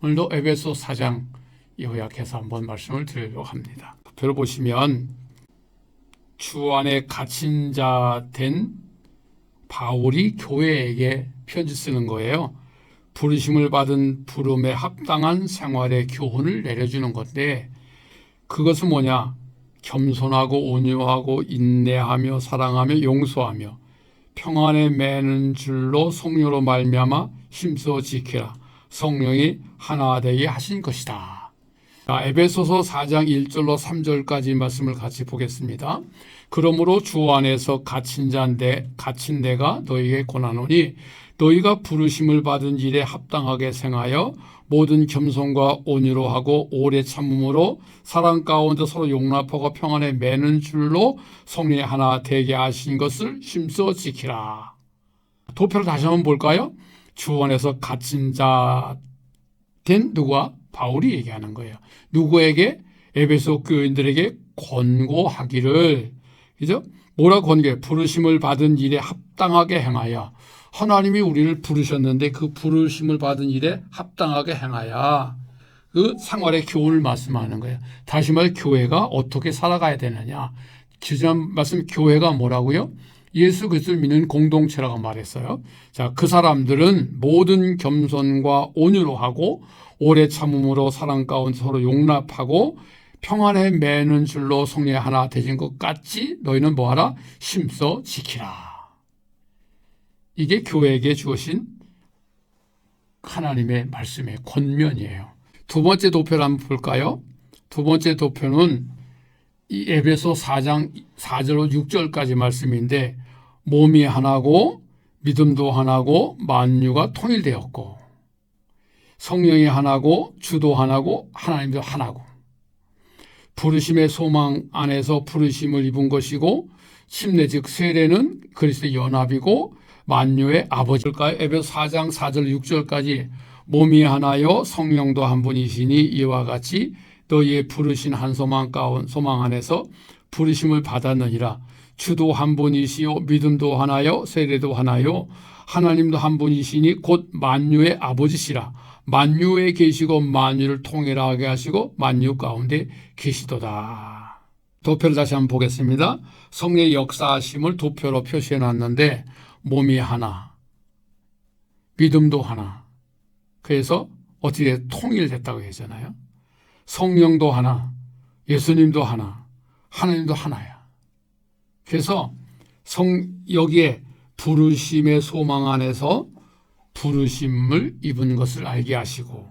오늘도 에베소 4장 요약해서 한번 말씀을 드리려고 합니다. 표를 보시면 주 안에 갇힌 자 된 바울이 교회에게 편지 쓰는 거예요. 부르심을 받은 부름에 합당한 생활의 교훈을 내려주는 건데, 그것은 뭐냐? 겸손하고 온유하고 인내하며 사랑하며 용서하며 평안에 매는 줄로 성령으로 말미암아 힘써 지키라. 성령이 하나 되게 하신 것이다. 에베소서 4장 1절로 3절까지 말씀을 같이 보겠습니다. 그러므로 주 안에서 갇힌 데가 너희에게 권하노니 너희가 부르심을 받은 일에 합당하게 생하여 모든 겸손과 온유로 하고 오래 참음으로 사랑 가운데 서로 용납하고 평안에 매는 줄로 성령이 하나 되게 하신 것을 힘써 지키라. 도표를 다시 한번 볼까요? 주 안에서 갇힌 자 된 누가? 바울이 얘기하는 거예요. 누구에게? 에베소 교인들에게 권고하기를. 그죠? 뭐라 권고해? 부르심을 받은 일에 합당하게 행하여. 하나님이 우리를 부르셨는데 그 부르심을 받은 일에 합당하게 행하여. 그 생활의 교훈을 말씀하는 거예요. 다시 말해 교회가 어떻게 살아가야 되느냐. 지난 말씀 교회가 뭐라고요? 예수 그리스도를 믿는 공동체라고 말했어요. 자, 그 사람들은 모든 겸손과 온유로 하고 오래 참음으로 사랑 가운데 서로 용납하고 평안에 매는 줄로 성령이 하나 되신 것 같이 너희는 뭐하라? 힘써 지키라. 이게 교회에게 주어진 하나님의 말씀의 권면이에요. 두 번째 도표를 한번 볼까요? 두 번째 도표는 이 에베소 4장 4절로 6절까지 말씀인데, 몸이 하나고 믿음도 하나고 만유가 통일되었고 성령이 하나고 주도 하나고 하나님도 하나고 부르심의 소망 안에서 부르심을 입은 것이고 침례 즉 세례는 그리스도의 연합이고 만유의 아버지일까요? 에베소 4장 4절 6절까지 몸이 하나요 성령도 한 분이시니 이와 같이 너희의 부르신 한 소망 안에서 부르심을 받았느니라. 주도 한 분이시요 믿음도 하나요 세례도 하나요 하나님도 한 분이시니 곧 만유의 아버지시라. 만유에 계시고 만유를 통일하게 하시고 만유 가운데 계시도다. 도표를 다시 한번 보겠습니다. 성령의 역사하심을 도표로 표시해 놨는데 몸이 하나, 믿음도 하나. 그래서 어떻게 통일됐다고 했잖아요. 성령도 하나, 예수님도 하나, 하나님도 하나야. 그래서 여기에 부르심의 소망 안에서 부르심을 입은 것을 알게 하시고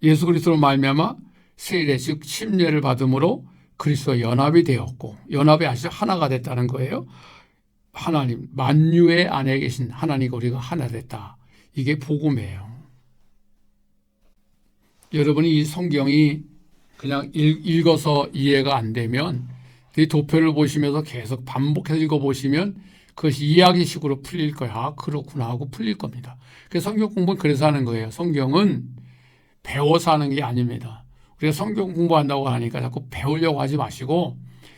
예수 그리스도로 말미암아 세례 즉 침례를 받음으로 그리스도와 연합이 되었고 연합이 아시죠? 하나가 됐다는 거예요. 하나님 만유의 안에 계신 하나님과 우리가 하나 됐다. 이게 복음이에요. 여러분이 이 성경이 그냥 읽어서 이해가 안 되면 이 도표를 보시면서 계속 반복해서 읽어보시면 그것이 이야기식으로 풀릴 거야. 아, 그렇구나 하고 풀릴 겁니다. 그래서 성경 공부는 그래서 하는 거예요. 성경은 배워서 하는 게 아닙니다. 우리가 성경 공부한다고 하니까 자꾸 배우려고 하지 마시고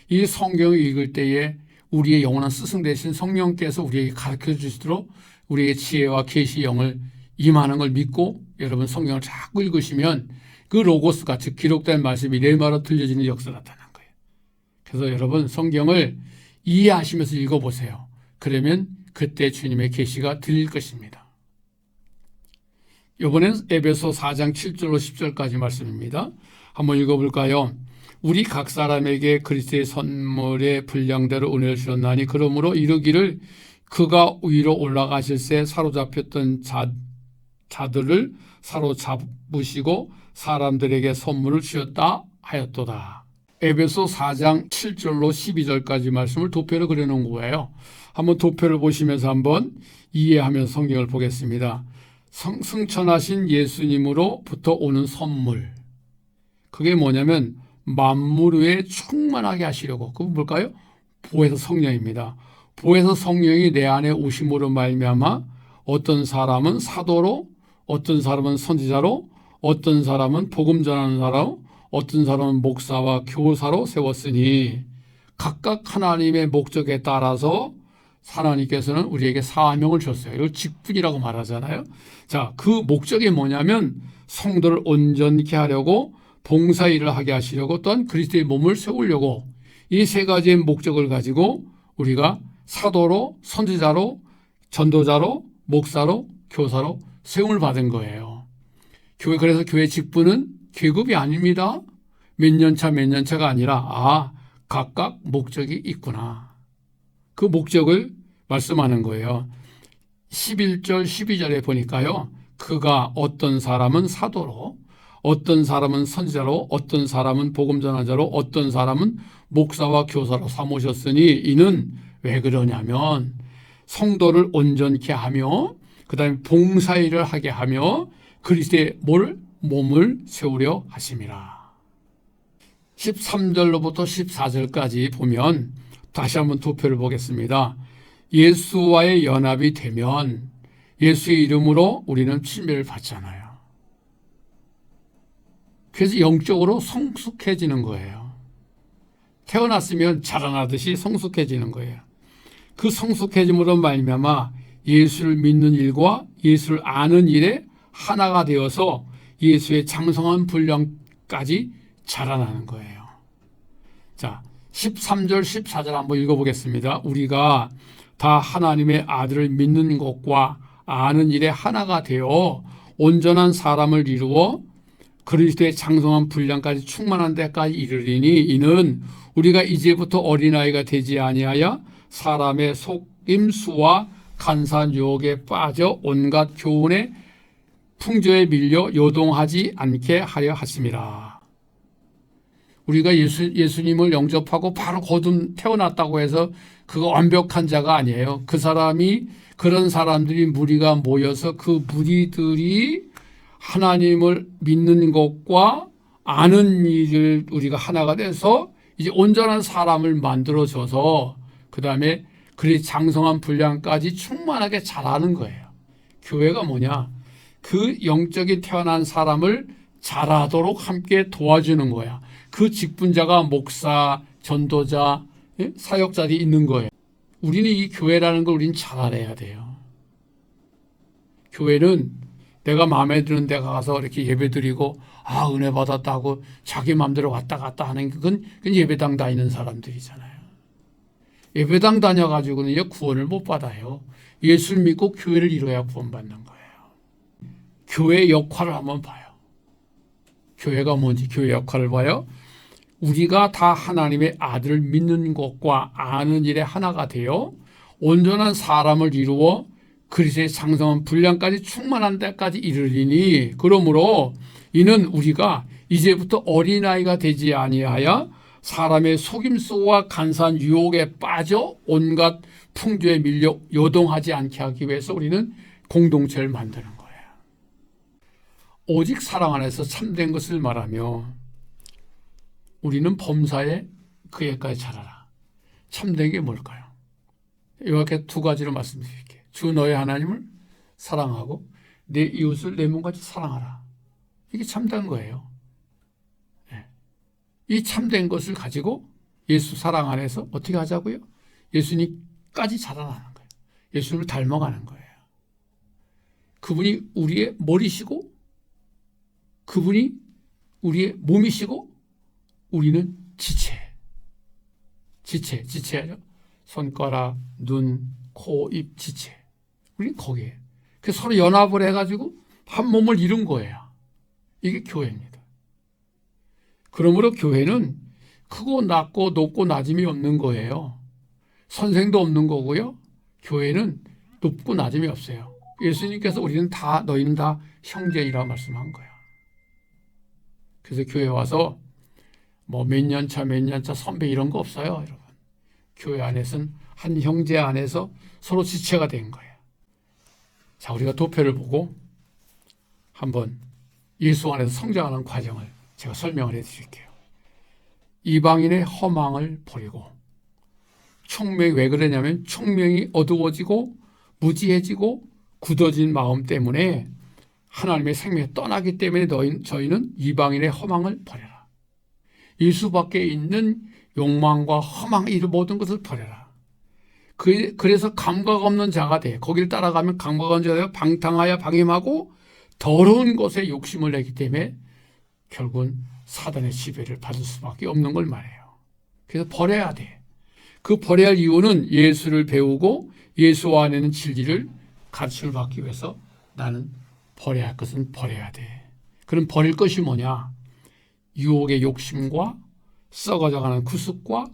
이 성경을 읽을 때에 우리의 영원한 스승 되신 성령께서 우리에게 가르쳐 주시도록 우리의 지혜와 계시 영을 임하는 걸 믿고 여러분 성경을 자꾸 읽으시면 그 로고스가 즉 기록된 말씀이 내 말로 들려지는 역사가 나타나는 거예요. 그래서 여러분 성경을 이해하시면서 읽어보세요. 그러면 그때 주님의 계시가 들릴 것입니다. 이번엔 에베소 4장 7절로 10절까지 말씀입니다. 한번 읽어볼까요? 우리 각 사람에게 그리스도의 선물의 분량대로 은혜를 주셨나니 그러므로 이르기를 그가 위로 올라가실새 사로잡혔던 자들을 사로잡으시고 사람들에게 선물을 주셨다 하였도다. 에베소 4장 7절로 12절까지 말씀을 도표로 그려놓은 거예요. 한번 도표를 보시면서 한번 이해하면서 성경을 보겠습니다. 승천하신 예수님으로부터 오는 선물. 그게 뭐냐면 만물 위에 충만하게 하시려고. 그건 뭘까요? 보혜사 성령입니다. 보혜사 성령이 내 안에 오심으로 말미암아 어떤 사람은 사도로, 어떤 사람은 선지자로, 어떤 사람은 복음 전하는 사람, 어떤 사람은 목사와 교사로 세웠으니 각각 하나님의 목적에 따라서 하나님께서는 우리에게 사명을 줬어요. 이걸 직분이라고 말하잖아요. 자, 그 목적이 뭐냐면 성도를 온전케 하려고 봉사일을 하게 하시려고 또한 그리스도의 몸을 세우려고 이 세 가지의 목적을 가지고 우리가 사도로, 선지자로, 전도자로, 목사로, 교사로 세움을 받은 거예요. 그래서 교회 직분은 계급이 아닙니다. 몇 년 차가 아니라 각각 목적이 있구나. 그 목적을 말씀하는 거예요. 11절 12절에 보니까요. 그가 어떤 사람은 사도로, 어떤 사람은 선지자로, 어떤 사람은 복음 전환자로, 어떤 사람은 목사와 교사로 삼으셨으니 이는 왜 그러냐면 성도를 온전케 하며 그다음에 봉사일을 하게 하며 그리스도의 몸을 세우려 하심이라. 13절로부터 14절까지 보면 다시 한번 도표를 보겠습니다. 예수와의 연합이 되면 예수의 이름으로 우리는 침례를 받잖아요. 그래서 영적으로 성숙해지는 거예요. 태어났으면 자라나듯이 성숙해지는 거예요. 그 성숙해짐으로 말미암아 예수를 믿는 일과 예수를 아는 일에 하나가 되어서 예수의 장성한 분량까지 자라나는 거예요. 자, 13절, 14절 한번 읽어보겠습니다. 우리가 다 하나님의 아들을 믿는 것과 아는 일에 하나가 되어 온전한 사람을 이루어 그리스도의 장성한 분량까지 충만한 데까지 이르리니 이는 우리가 이제부터 어린아이가 되지 아니하여 사람의 속임수와 간사한 유혹에 빠져 온갖 교훈의 풍조에 밀려 요동하지 않게 하려 하심이라. 우리가 예수님을 영접하고 바로 거듭 태어났다고 해서 그거 완벽한 자가 아니에요. 그런 사람들이 무리가 모여서 그 무리들이 하나님을 믿는 것과 아는 일을 우리가 하나가 돼서 이제 온전한 사람을 만들어줘서 그 다음에 그리 장성한 분량까지 충만하게 자라는 거예요. 교회가 뭐냐? 그 영적인 태어난 사람을 자라도록 함께 도와주는 거야. 그 직분자가 목사, 전도자, 사역자들이 있는 거예요. 우리는 이 교회라는 걸 우리는 잘 알아야 돼요. 교회는 내가 마음에 드는 데 가서 이렇게 예배드리고 은혜 받았다고 자기 마음대로 왔다 갔다 하는 그건 예배당 다니는 사람들이잖아요. 예배당 다녀가지고는 구원을 못 받아요. 예수를 믿고 교회를 이뤄야 구원받는 거예요. 교회의 역할을 한번 봐요. 교회가 뭔지 교회 역할을 봐요. 우리가 다 하나님의 아들을 믿는 것과 아는 일에 하나가 되어 온전한 사람을 이루어 그리스도의 장성한 분량까지 충만한 데까지 이르리니 그러므로 이는 우리가 이제부터 어린아이가 되지 아니하여 사람의 속임수와 간사한 유혹에 빠져 온갖 풍조에 밀려 요동하지 않게 하기 위해서 우리는 공동체를 만드는 거예요. 오직 사랑 안에서 참된 것을 말하며 우리는 범사에 그에까지 자라라. 참된 게 뭘까요? 이렇게 두 가지로 말씀드릴게요. 주 너의 하나님을 사랑하고 내 이웃을 내 몸같이 사랑하라. 이게 참된 거예요. 이 참된 것을 가지고 예수 사랑 안에서 어떻게 하자고요? 예수님까지 자라나는 거예요. 예수님을 닮아가는 거예요. 그분이 우리의 머리시고 그분이 우리의 몸이시고 우리는 지체하죠. 손가락, 눈, 코, 입, 지체. 우리는 거기에요. 그래서 서로 연합을 해가지고 한 몸을 이룬 거예요. 이게 교회입니다. 그러므로 교회는 크고 낮고 높고 낮음이 없는 거예요. 선생도 없는 거고요. 교회는 높고 낮음이 없어요. 예수님께서 너희는 다 형제이라 말씀한 거예요. 그래서 교회 와서 몇 년 차 선배 이런 거 없어요, 여러분. 교회 안에서는 한 형제 안에서 서로 지체가 된 거예요. 자, 우리가 도표를 보고 한번 예수 안에서 성장하는 과정을 제가 설명을 해드릴게요. 이방인의 허망을 버리고 총명이 왜 그러냐면 총명이 어두워지고 무지해지고 굳어진 마음 때문에 하나님의 생명이 떠나기 때문에 저희는 이방인의 허망을 버려라. 예수 밖에 있는 욕망과 허망 이 모든 것을 버려라. 그래서 감각 없는 자가 돼. 거기를 따라가면 감각 없는 자가 방탕하여 방임하고 더러운 것에 욕심을 내기 때문에 결국은 사단의 지배를 받을 수밖에 없는 걸 말해요. 그래서 버려야 돼. 그 버려야 할 이유는 예수를 배우고 예수 안에는 진리를 가르침을 받기 위해서 나는 버려야 할 것은 버려야 돼. 그럼 버릴 것이 뭐냐? 유혹의 욕심과 썩어져가는 구습과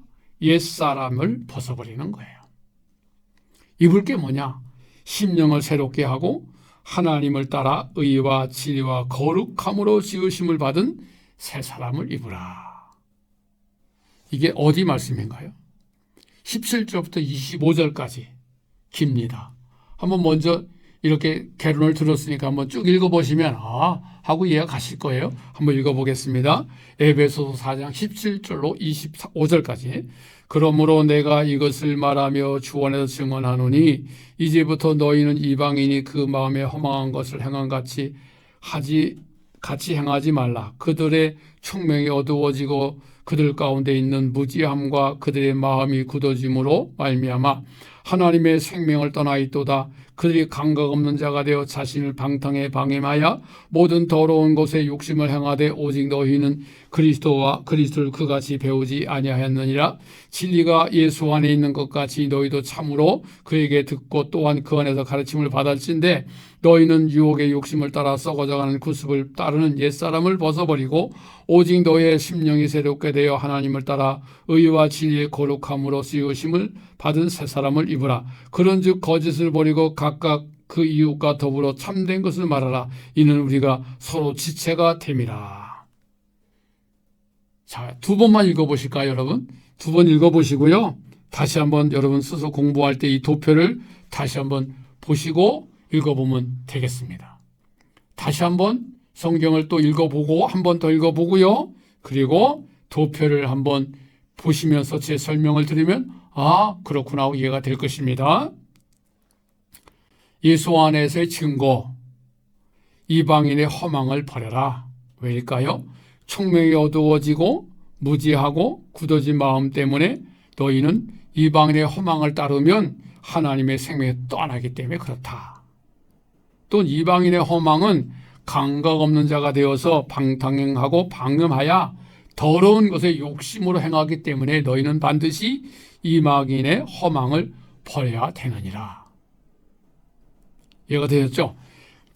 옛사람을 벗어버리는 거예요. 입을 게 뭐냐? 심령을 새롭게 하고 하나님을 따라 의와 진리와 거룩함으로 지으심을 받은 새 사람을 입으라. 이게 어디 말씀인가요? 17절부터 25절까지 깁니다. 한번 먼저 이렇게 개론을 들었으니까 한번 쭉 읽어보시면 하고 이해가 가실 거예요. 한번 읽어보겠습니다. 에베소서 4장 17절로 25절까지. 그러므로 내가 이것을 말하며 주 안에서 증언하노니 이제부터 너희는 이방인이 그 마음에 허망한 것을 행함같이 행하지 말라. 그들의 총명이 어두워지고 그들 가운데 있는 무지함과 그들의 마음이 굳어짐으로 말미암아 하나님의 생명을 떠나 있도다. 그들이 감각 없는 자가 되어 자신을 방탕에 방임하여 모든 더러운 것에 욕심을 행하되 오직 너희는 그리스도를 그같이 배우지 아니하였느니라. 진리가 예수 안에 있는 것 같이 너희도 참으로 그에게 듣고 또한 그 안에서 가르침을 받았진대 너희는 유혹의 욕심을 따라 썩어져가는 구습을 따르는 옛사람을 벗어버리고 오직 너희의 심령이 새롭게 되어 하나님을 따라 의와 진리의 거룩함으로 씌우심을 받은 새 사람을 입으라. 그런즉 거짓을 버리고 각각 그 이웃과 더불어 참된 것을 말하라. 이는 우리가 서로 지체가 됨이라. 자, 두 번만 읽어보실까요, 여러분? 두 번 읽어보시고요. 다시 한번 여러분 스스로 공부할 때 이 도표를 다시 한번 보시고 읽어보면 되겠습니다. 다시 한번 성경을 또 읽어보고 한 번 더 읽어보고요. 그리고 도표를 한번 보시면서 제 설명을 들으면 그렇구나 하고 이해가 될 것입니다. 예수 안에서의 증거, 이방인의 허망을 버려라. 왜일까요? 총명이 어두워지고 무지하고 굳어진 마음 때문에 너희는 이방인의 허망을 따르면 하나님의 생명이 떠나기 때문에 그렇다. 또 이방인의 허망은 감각 없는 자가 되어서 방탕행하고 방음하여 더러운 것에 욕심으로 행하기 때문에 너희는 반드시 이방인의 허망을 버려야 되느니라. 이해가 되셨죠?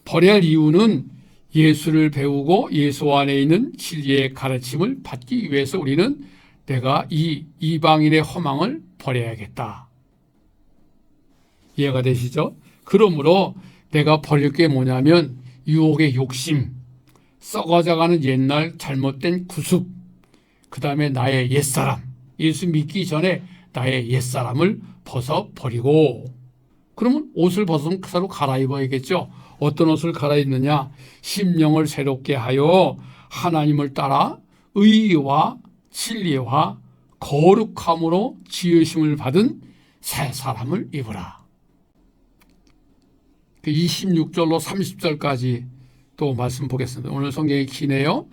버려야 할 이유는 예수를 배우고 예수 안에 있는 진리의 가르침을 받기 위해서 우리는 내가 이 이방인의 허망을 버려야겠다. 이해가 되시죠? 그러므로 내가 버릴 게 뭐냐면 유혹의 욕심, 썩어져가는 옛날 잘못된 구습, 그 다음에 나의 옛사람, 예수 믿기 전에 나의 옛사람을 벗어버리고, 그러면 옷을 벗으면 서로 갈아입어야겠죠. 어떤 옷을 갈아입느냐? 심령을 새롭게 하여 하나님을 따라 의와 진리와 거룩함으로 지으심을 받은 새 사람을 입으라. 26절로 30절까지 또 말씀 보겠습니다. 오늘 성경이 기네요.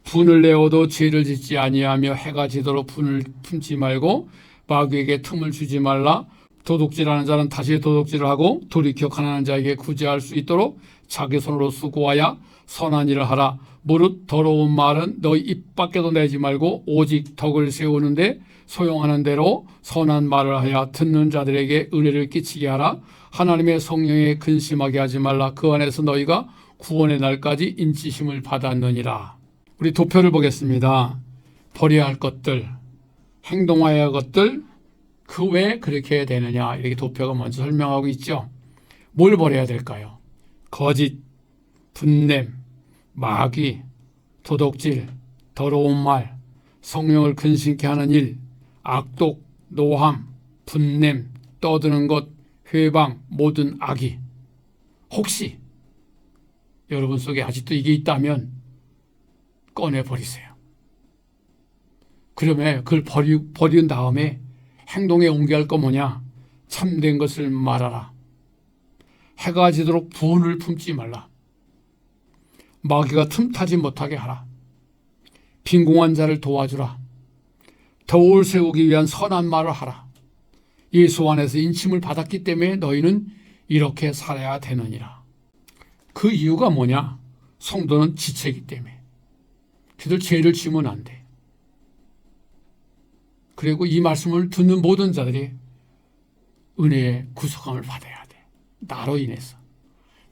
분을 내어도 죄를 짓지 아니하며 해가 지도록 분을 품지 말고 마귀에게 틈을 주지 말라. 도둑질하는 자는 다시 도둑질을 하고 돌이켜 가난한 자에게 구제할 수 있도록 자기 손으로 수고하여 선한 일을 하라. 무릇 더러운 말은 너희 입 밖에도 내지 말고 오직 덕을 세우는데 소용하는 대로 선한 말을 하여 듣는 자들에게 은혜를 끼치게 하라. 하나님의 성령에 근심하게 하지 말라. 그 안에서 너희가 구원의 날까지 인치심을 받았느니라. 우리 도표를 보겠습니다. 버려야 할 것들, 행동해야 할 것들, 그 왜 그렇게 해야 되느냐, 이렇게 도표가 먼저 설명하고 있죠. 뭘 버려야 될까요? 거짓, 분냄, 마귀, 도둑질, 더러운 말, 성령을 근심케 하는 일, 악독, 노함, 분냄, 떠드는 것, 회방, 모든 악이. 혹시 여러분 속에 아직도 이게 있다면 꺼내버리세요. 그러면 그걸 버린 다음에 행동에 옮겨야 할 거 뭐냐? 참된 것을 말하라. 해가 지도록 분을 품지 말라. 마귀가 틈타지 못하게 하라. 빈궁한 자를 도와주라. 덕을 세우기 위한 선한 말을 하라. 예수 안에서 인침을 받았기 때문에 너희는 이렇게 살아야 되느니라. 그 이유가 뭐냐? 성도는 지체이기 때문에. 그들 죄를 지으면 안 돼. 그리고 이 말씀을 듣는 모든 자들이 은혜의 구속함을 받아야 돼. 나로 인해서.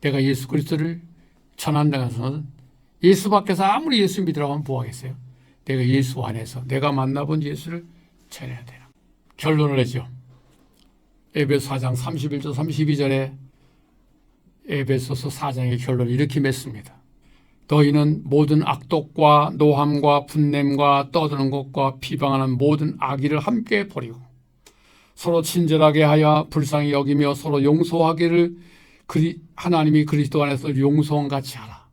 내가 예수 그리스도를 전한다고서는 예수 밖에서 아무리 예수 믿으라고 하면 뭐 하겠어요? 내가 예수 안에서 내가 만나본 예수를 전해야 되나. 결론을 내죠. 에베소 4장 31절 32절에 에베소서 4장의 결론을 이렇게 맺습니다. 너희는 모든 악독과 노함과 분냄과 떠드는 것과 비방하는 모든 악의를 함께 버리고 서로 친절하게 하여 불쌍히 여기며 서로 용서하기를 하나님이 그리스도 안에서 용서한 같이 하라.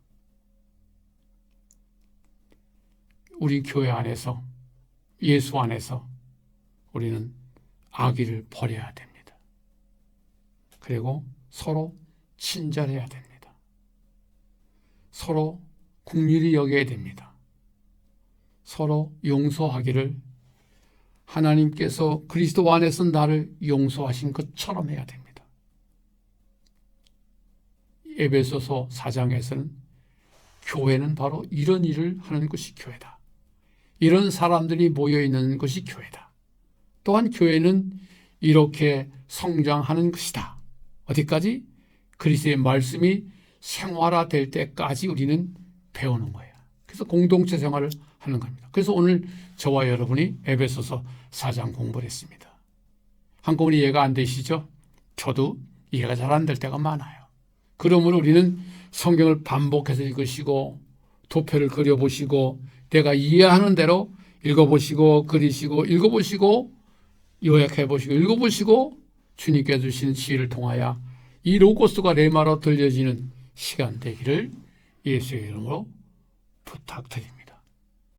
우리 교회 안에서 예수 안에서 우리는 악의를 버려야 됩니다. 그리고 서로 친절해야 됩니다. 서로 긍휼히 여겨야 됩니다. 서로 용서하기를 하나님께서 그리스도 안에서 나를 용서하신 것처럼 해야 됩니다. 에베소서 4장에서는 교회는 바로 이런 일을 하는 것이 교회다. 이런 사람들이 모여있는 것이 교회다. 또한 교회는 이렇게 성장하는 것이다. 어디까지? 그리스도의 말씀이 생활화될 때까지 우리는 배우는 거예요. 그래서 공동체 생활을 하는 겁니다. 그래서 오늘 저와 여러분이 에베소서 4장 공부를 했습니다. 한꺼번에 이해가 안 되시죠? 저도 이해가 잘 안 될 때가 많아요. 그러므로 우리는 성경을 반복해서 읽으시고 도표를 그려보시고 내가 이해하는 대로 읽어보시고 그리시고 읽어보시고 요약해보시고 읽어보시고 주님께 주신 지혜를 통하여 이 로고스가 레마로 들려지는 시간 되기를 예수의 이름으로 부탁드립니다.